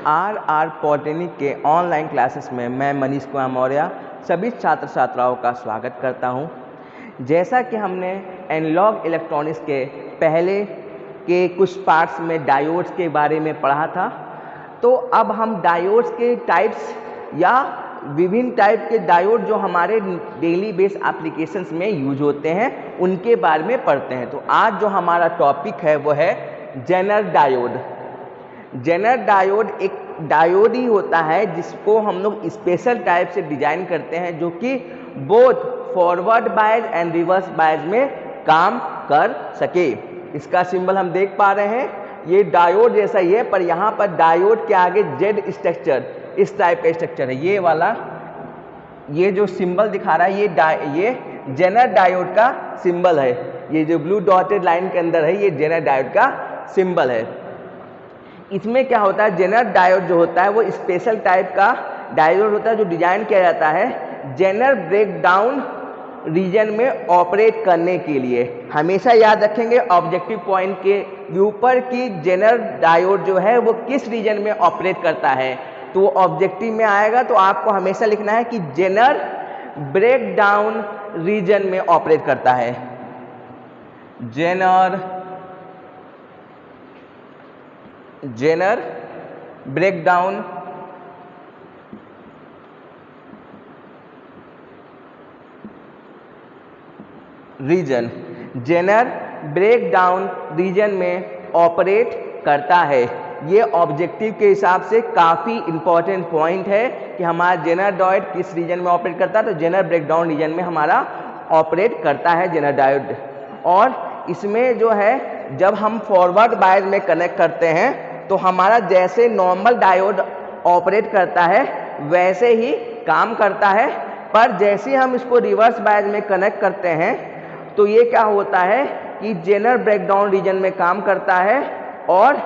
Are polytechnic के online classes में मैं मनीष कुमार मौर्य सभी छात्र छात्राओं का स्वागत करता हूं। जैसा कि हमने एनालॉग इलेक्ट्रॉनिक्स के पहले के कुछ पार्ट्स में डायोड्स के बारे में पढ़ा था, तो अब हम डायोड्स के टाइप्स या विभिन्न टाइप के डायोड जो हमारे डेली बेस एप्लीकेशंस में यूज होते हैं उनके बारे में पढ़ते हैं। तो आज जो हमारा टॉपिक है वो है जेनर डायोड। जेनर डायोड एक डायोड ही होता है जिसको हम लोग स्पेशल टाइप से डिजाइन करते हैं, जो कि both forward bias and reverse bias में काम कर सके। इसका सिंबल हम देख पा रहे हैं, ये डायोड जैसा ही है, पर यहाँ पर डायोड के आगे जेड स्ट्रक्चर, इस टाइप का स्ट्रक्चर है। ये वाला, ये जो सिंबल दिखा रहा है ये जेनर डायोड का सिंबल है। ये जो ब्लू डॉटेड लाइन के अंदर है ये जेनर डायोड का सिंबल है। इसमें क्या होता है, जेनर डायोड जो होता है वो स्पेशल टाइप का डायोड होता है जो डिजाइन किया जाता है जेनर ब्रेकडाउन रीजन में ऑपरेट करने के लिए। हमेशा याद रखेंगे ऑब्जेक्टिव पॉइंट के ऊपर कि जेनर डायोड जो है वो किस रीजन में ऑपरेट करता है। तो ऑब्जेक्टिव में आएगा तो आपको हमेशा लिखना है कि जेनर ब्रेकडाउन रीजन में ऑपरेट करता है। Zener breakdown region, Zener breakdown region में ऑपरेट करता है। ये ऑब्जेक्टिव के हिसाब से काफ़ी इंपॉर्टेंट पॉइंट है कि हमारा जेनर डायोड किस रीजन में ऑपरेट करता है। तो जेनर ब्रेकडाउन रीजन में हमारा ऑपरेट करता है जेनर डायोड। और इसमें जो है जब हम फॉरवर्ड बायस में कनेक्ट करते हैं तो हमारा जैसे नॉर्मल डायोड ऑपरेट करता है वैसे ही काम करता है, पर जैसे हम इसको रिवर्स बायस में कनेक्ट करते हैं तो ये क्या होता है कि जेनर ब्रेकडाउन रीजन में काम करता है और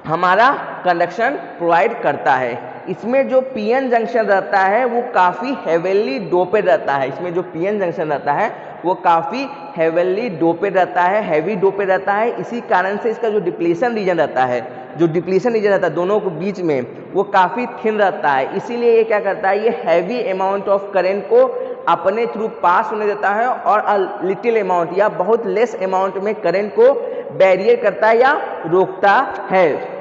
हमारा कंडक्शन प्रोवाइड करता है। इसमें जो पीएन जंक्शन रहता है वो काफ़ी हेवीली डोपेड रहता है। इसमें जो पीएन जंक्शन रहता है वो काफ़ी हेवीली डोपेड रहता है, हैवी डोपेड रहता है। इसी कारण से इसका जो डिप्लीशन रीजन रहता है, दोनों के बीच में वो काफ़ी थिन रहता है। इसीलिए ये क्या करता है, ये हैवी अमाउंट ऑफ करंट को अपने थ्रू पास होने देता है और लिटिल अमाउंट या बहुत लेस अमाउंट में करंट को बैरियर करता है या रोकता है।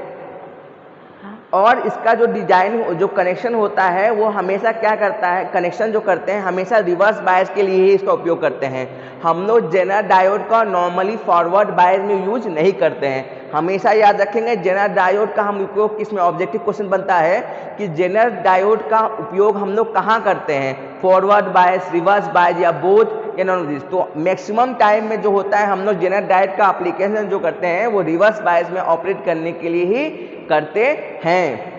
और इसका जो डिजाइन, जो कनेक्शन होता है वो हमेशा क्या करता है, कनेक्शन जो करते हैं हमेशा रिवर्स बायस के लिए ही इसका उपयोग करते हैं। हम लोग जेनर डायोड का नॉर्मली फॉरवर्ड बायस में यूज नहीं करते हैं। हमेशा याद रखेंगे जेनर डायोड का हम उपयोग किसमें, ऑब्जेक्टिव क्वेश्चन बनता है कि जेनर डायोड का उपयोग हम लोग कहाँ करते हैं, फॉरवर्ड बायस, रिवर्स बायस या बोथ या नॉन ऑफ दिस। तो मैक्सिमम टाइम में जो होता है हम लोग जेनर डायोड का एप्लीकेशन जो करते हैं वो रिवर्स बायस में ऑपरेट करने के लिए ही करते हैं।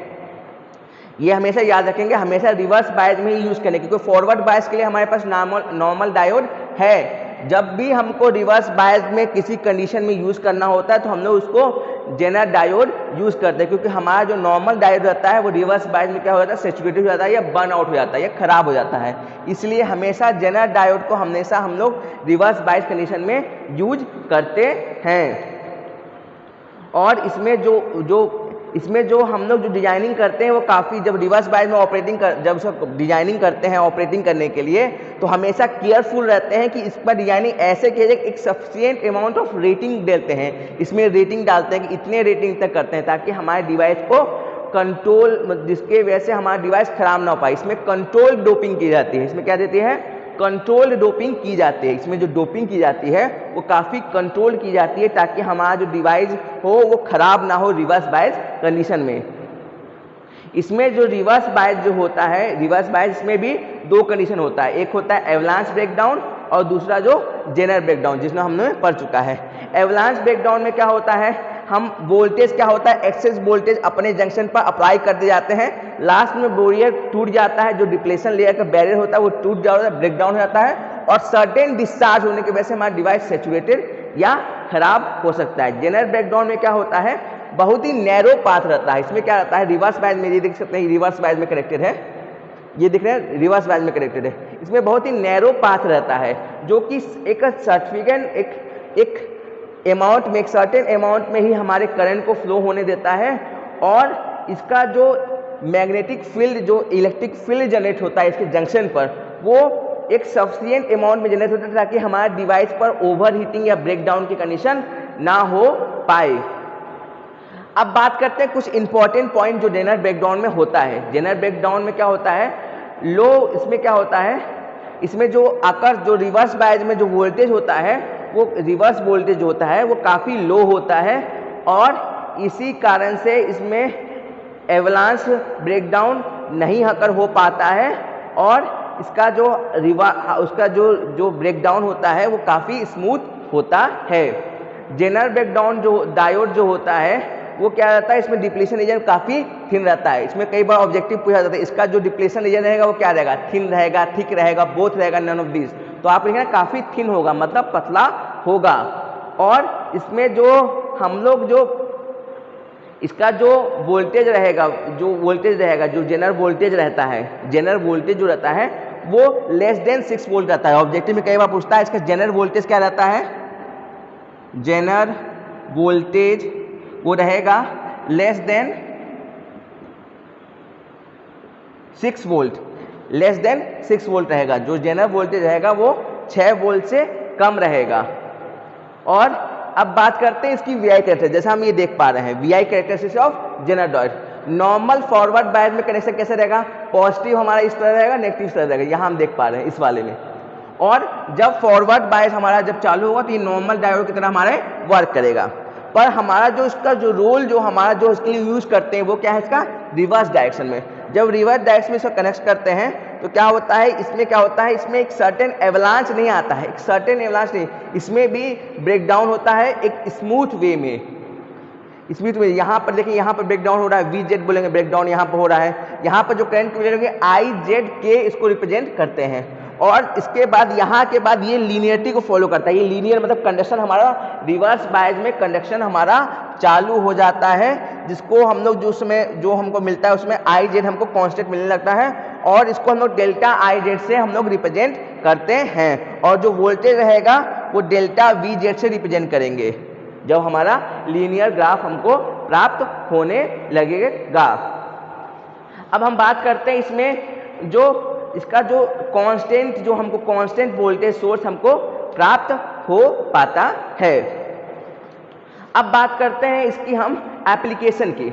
ये हमेशा याद रखेंगे, हमेशा रिवर्स बायस में ही यूज करने, क्योंकि फॉरवर्ड बायस के लिए हमारे पास नॉर्मल डायोड है। जब भी हमको रिवर्स बायस में किसी कंडीशन में यूज करना होता है तो हम लोग उसको जेनर डायोड यूज करते हैं, क्योंकि हमारा जो नॉर्मल डायोड रहता है वो रिवर्स बायस में क्या हो जाता है, सैचुरेटेड हो जाता है या बर्न आउट हो जाता है या खराब हो जाता है। इसलिए हमेशा जेनर डायोड को हमेशा हम लोग रिवर्स बायस कंडीशन में यूज करते हैं। और इसमें जो हम लोग जो डिजाइनिंग करते हैं वो काफ़ी, जब रिवर्स बायस में जब सब डिजाइनिंग करते हैं ऑपरेटिंग करने के लिए तो हमेशा केयरफुल रहते हैं कि इस पर डिजाइनिंग ऐसे किया जाए, एक सफिशिएंट अमाउंट ऑफ रेटिंग देते हैं। इसमें रेटिंग डालते हैं कि इतने रेटिंग तक करते हैं ताकि हमारे डिवाइस को कंट्रोल, जिसके वजह से हमारा डिवाइस खराब ना हो पाए। इसमें कंट्रोल डोपिंग की जाती है। इसमें क्या देती है, कंट्रोल डोपिंग की जाती है। इसमें जो डोपिंग की जाती है वो काफ़ी कंट्रोल की जाती है ताकि हमारा जो डिवाइस हो वो खराब ना हो रिवर्स बायस कंडीशन में। इसमें जो रिवर्स बायस जो होता है, रिवर्स बायस इसमें भी दो कंडीशन होता है, एक होता है एवलांच ब्रेकडाउन और दूसरा जो जेनर ब्रेकडाउन, जिसमें हमने पढ़ चुका है। एवलांच ब्रेकडाउन में क्या होता है, हम वोल्टेज क्या होता है, एक्सेस वोल्टेज अपने जंक्शन पर अप्लाई कर दे जाते हैं, लास्ट में बैरियर टूट जाता है, जो डिप्लेशन लेयर का बैरियर होता है वो टूट जाता है, ब्रेकडाउन हो जाता है और सर्टेन डिस्चार्ज होने की वजह से हमारा डिवाइस सैचुरेटेड या खराब हो सकता है। जेनर ब्रेकडाउन में क्या होता है, बहुत ही नैरो पाथ रहता है। इसमें क्या रहता है, रिवर्स बायस में ये देख सकते हैं, रिवर्स बायस में कनेक्टेड है, ये दिख रहे हैं रिवर्स बायस में कनेक्टेड है। इसमें बहुत ही नैरो पाथ रहता है जो कि एक सर्टिफिकेट एक अमाउंट में, एक सर्टेन अमाउंट में ही हमारे करंट को फ्लो होने देता है और इसका जो मैग्नेटिक फील्ड, जो इलेक्ट्रिक फील्ड जनरेट होता है इसके जंक्शन पर, वो एक सफिशिएंट अमाउंट में जनरेट होता है ताकि हमारे डिवाइस पर ओवर हीटिंग या ब्रेकडाउन की कंडीशन ना हो पाए। अब बात करते हैं कुछ इंपॉर्टेंट पॉइंट जो जेनर ब्रेकडाउन में होता है। जेनर ब्रेकडाउन में क्या होता है, इसमें क्या होता है, इसमें जो जो रिवर्स बायस में जो वोल्टेज होता है, वो रिवर्स वोल्टेज होता है वो काफ़ी लो होता है और इसी कारण से इसमें एवलांस ब्रेकडाउन नहीं अकर हो पाता है और इसका जो ब्रेकडाउन होता है वो काफ़ी स्मूथ होता है। जेनर ब्रेकडाउन जो डायोड जो होता है वो क्या रहता है, इसमें डिप्लीशन रीजन काफ़ी थिन रहता है। इसमें कई बार ऑब्जेक्टिव पूछा जाता है इसका जो डिप्लीशन रीजन रहेगा वो क्या रहेगा, थिन रहेगा, थिक रहेगा, बोथ रहेगा, नन ऑफ दिस। तो आप लिखेंगे काफ़ी थिन होगा मतलब पतला होगा। और इसमें जो हम लोग जो इसका जो वोल्टेज रहेगा, जो जेनर वोल्टेज रहता है, जेनर वोल्टेज जो रहता है वो लेस देन 6 वोल्ट रहता है। ऑब्जेक्टिव में कई बार पूछता है इसका जेनर वोल्टेज क्या रहता है, जेनर वोल्टेज वो रहेगा less than 6 volt, less than 6 volt रहेगा। जो जेनर वोल्टेज रहेगा वो 6 वोल्ट से कम रहेगा। और अब बात करते हैं इसकी वीआई कैरेक्टरिस्टिक। जैसा हम ये देख पा रहे हैं VI characteristics of zener diode. Normal forward bias में कनेक्शन कैसे रहेगा, पॉजिटिव हमारा इस तरह रहेगा, नेगेटिव इस तरह रहेगा, यहाँ हम देख पा रहे हैं इस वाले में। और जब फॉरवर्ड बायस हमारा जब चालू होगा तो ये नॉर्मल डायोड की तरह हमारे वर्क करेगा। पर हमारा जो इसका जो रोल जो हमारा जो इसके लिए यूज करते हैं वो क्या है, इसका रिवर्स डायरेक्शन में। जब रिवर्स डायरेक्शन में इसको कनेक्ट करते हैं तो क्या होता है, इसमें क्या होता है, इसमें एक सर्टेन एवलांच नहीं आता है, एक सर्टेन एवलांच नहीं, इसमें भी ब्रेकडाउन होता है एक स्मूथ वे में। स्मूथ वे यहाँ पर देखिए, यहाँ पर ब्रेकडाउन हो रहा है, वी जेड बोलेंगे ब्रेकडाउन यहाँ पर हो रहा है। यहाँ पर जो करंट की वजह आई जेड के इसको रिप्रेजेंट करते हैं। और इसके बाद यहाँ के बाद ये लीनियरिटी को फॉलो करता है। ये लीनियर मतलब कंडक्शन हमारा रिवर्स बायस में कंडक्शन हमारा चालू हो जाता है, जिसको हम लोग जो उसमें जो हमको मिलता है उसमें आई जेड हमको कांस्टेंट मिलने लगता है और इसको हम लोग डेल्टा आई जेड से हम लोग रिप्रेजेंट करते हैं। और जो वोल्टेज रहेगा वो डेल्टा वी जेड से रिप्रेजेंट करेंगे जब हमारा लीनियर ग्राफ हमको प्राप्त होने लगेगा। अब हम बात करते हैं इसमें जो इसका जो कांस्टेंट जो हमको कांस्टेंट वोल्टेज सोर्स हमको प्राप्त हो पाता है। अब बात करते हैं इसकी हम एप्लीकेशन की।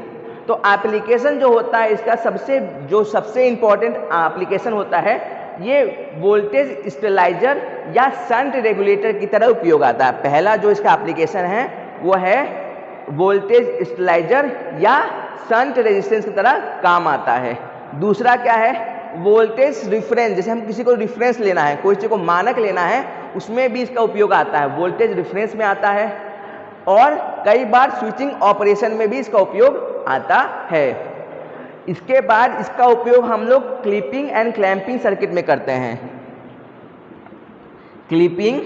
तो एप्लीकेशन जो होता है इसका सबसे इंपॉर्टेंट एप्लीकेशन होता है ये वोल्टेज स्टेबलाइजर या शंट रेगुलेटर की तरह उपयोग आता है। पहला जो इसका एप्लीकेशन है वो है वोल्टेज स्टेबलाइजर या शंट रेजिस्टेंस की तरह काम आता है। दूसरा क्या है, वोल्टेज रिफरेंस, जैसे हम किसी को रिफरेंस लेना है, कोई चीज़ को मानक लेना है, उसमें भी इसका उपयोग आता है, वोल्टेज रिफरेंस में आता है। और कई बार स्विचिंग ऑपरेशन में भी इसका उपयोग आता है। इसके बाद इसका उपयोग हम लोग क्लिपिंग एंड क्लैंपिंग सर्किट में करते हैं। क्लिपिंग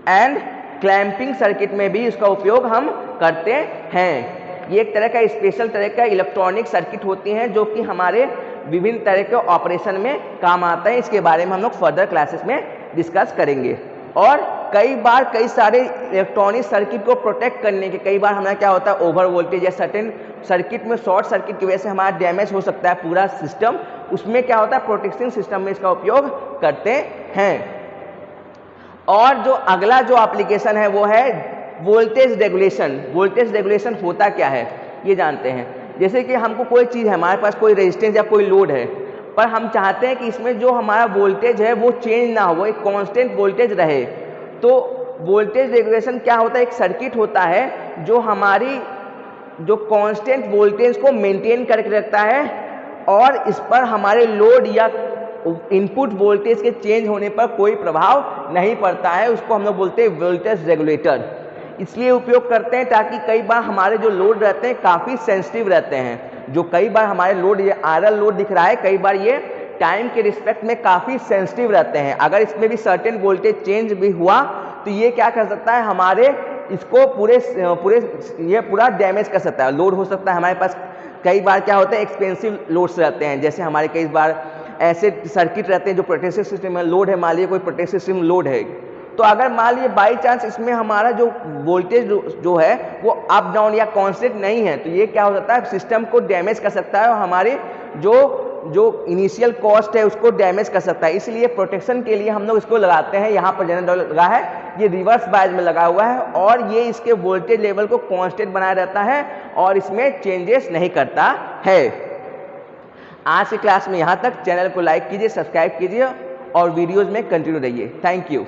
एंड क्लैंपिंग सर्किट में भी इसका उपयोग हम करते हैं। ये एक तरह का स्पेशल तरह का इलेक्ट्रॉनिक सर्किट होती हैं जो कि हमारे विभिन्न तरह के ऑपरेशन में काम आता है। इसके बारे में हम लोग फर्दर क्लासेस में डिस्कस करेंगे। और कई बार कई सारे इलेक्ट्रॉनिक सर्किट को प्रोटेक्ट करने के कई बार हमारा क्या होता है, ओवर वोल्टेज या सर्टेन सर्किट में शॉर्ट सर्किट की वजह से हमारा डैमेज हो सकता है पूरा सिस्टम, उसमें क्या होता है प्रोटेक्शन सिस्टम में इसका उपयोग करते हैं। और जो अगला जो एप्लीकेशन है वो है वोल्टेज रेगुलेशन। वोल्टेज रेगुलेशन होता क्या है ये जानते हैं। जैसे कि हमको कोई चीज़ है, हमारे पास कोई रेजिस्टेंस या कोई लोड है, पर हम चाहते हैं कि इसमें जो हमारा वोल्टेज है वो चेंज ना हो, वो एक कांस्टेंट वोल्टेज रहे। तो वोल्टेज रेगुलेशन क्या होता है, एक सर्किट होता है जो हमारी जो कांस्टेंट वोल्टेज को मेंटेन करके रखता है और इस पर हमारे लोड या इनपुट वोल्टेज के चेंज होने पर कोई प्रभाव नहीं पड़ता है। उसको हम लोग बोलते हैं वोल्टेज रेगुलेटर। इसलिए उपयोग करते हैं ताकि कई बार हमारे जो लोड रहते हैं काफ़ी सेंसिटिव रहते हैं। जो कई बार हमारे लोड, ये आरएल लोड दिख रहा है, कई बार ये टाइम के रिस्पेक्ट में काफ़ी सेंसिटिव रहते हैं। अगर इसमें भी सर्टेन वोल्टेज चेंज भी हुआ तो ये क्या कर सकता है, हमारे इसको पूरा डैमेज कर सकता है। लोड हो सकता है हमारे पास, कई बार क्या होता है एक्सपेंसिव लोड्स रहते हैं, जैसे हमारे कई बार ऐसे सर्किट रहते हैं जो प्रोटेक्शन सिस्टम में लोड है, मान लीजिए कोई प्रोटेक्शन सिस्टम लोड है तो अगर मान लीजिए बाई चांस इसमें हमारा जो वोल्टेज जो है वो अप डाउन या कांस्टेंट नहीं है, तो ये क्या हो सकता है, सिस्टम को डैमेज कर सकता है और हमारी जो इनिशियल कॉस्ट है उसको डैमेज कर सकता है। इसलिए प्रोटेक्शन के लिए हम लोग इसको लगाते हैं। यहाँ पर जनरेटर लगा है, ये रिवर्स बायस में लगा हुआ है और ये इसके वोल्टेज लेवल को कांस्टेंट बनाए रहता है और इसमें चेंजेस नहीं करता है। आज की क्लास में यहाँ तक। चैनल को लाइक कीजिए, सब्सक्राइब कीजिए और वीडियोज़ में कंटिन्यू रहिए। Thank you.